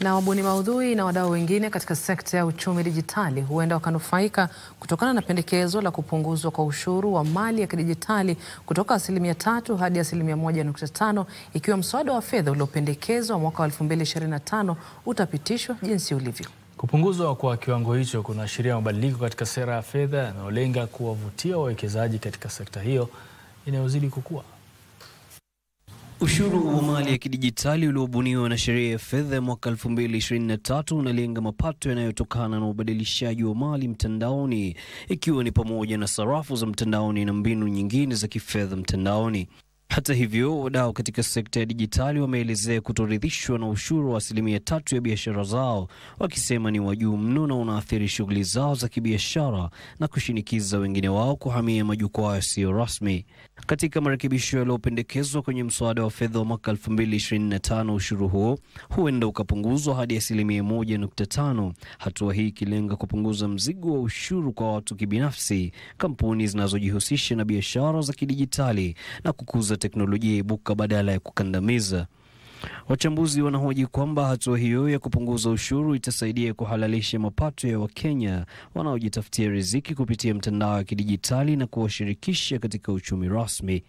Na wabuni maudhui na wadau wengine katika sekta ya uchumi dijitali huenda wakanufaika kutokana na pendekezo la kupunguzwa kwa ushuru wa mali ya kidijitali kutoka 3% hadi 1.5% ikiwa mswada wa fedha uliopendekezwa mwaka wa 2025 utapitishwa jinsi ulivyo. Kupunguzwa kwa kiwango hicho kunaashiria mabadiliko katika sera ya fedha yanayolenga kuwavutia wawekezaji katika sekta hiyo inayozidi kukua. Ushuru wa mali ya kidijitali uliobuniwa na sheria ya fedha ya mwaka 2023 unalenga mapato yanayotokana na ubadilishaji wa mali mtandaoni, ikiwa ni pamoja na sarafu za mtandaoni na mbinu nyingine za kifedha mtandaoni. Hata hivyo, wadau katika sekta ya dijitali wameelezea kutoridhishwa na ushuru wa 3% ya biashara zao, wakisema ni wa juu mno na unaathiri shughuli zao za kibiashara na kushinikiza wengine wao kuhamia majukwaa yasiyo rasmi. Katika marekebisho yaliyopendekezwa kwenye mswada wa fedha wa mwaka 2025, ushuru huo huenda ukapunguzwa hadi 1.5%. Hatua hii ikilenga kupunguza mzigo wa ushuru kwa watu kibinafsi, kampuni zinazojihusisha na biashara za kidijitali na kukuza teknolojia ibuka badala ya kukandamiza. Wachambuzi wanahoji kwamba hatua hiyo ya kupunguza ushuru itasaidia kuhalalisha mapato ya Wakenya wanaojitafutia riziki kupitia mtandao wa kidijitali na kuwashirikisha katika uchumi rasmi.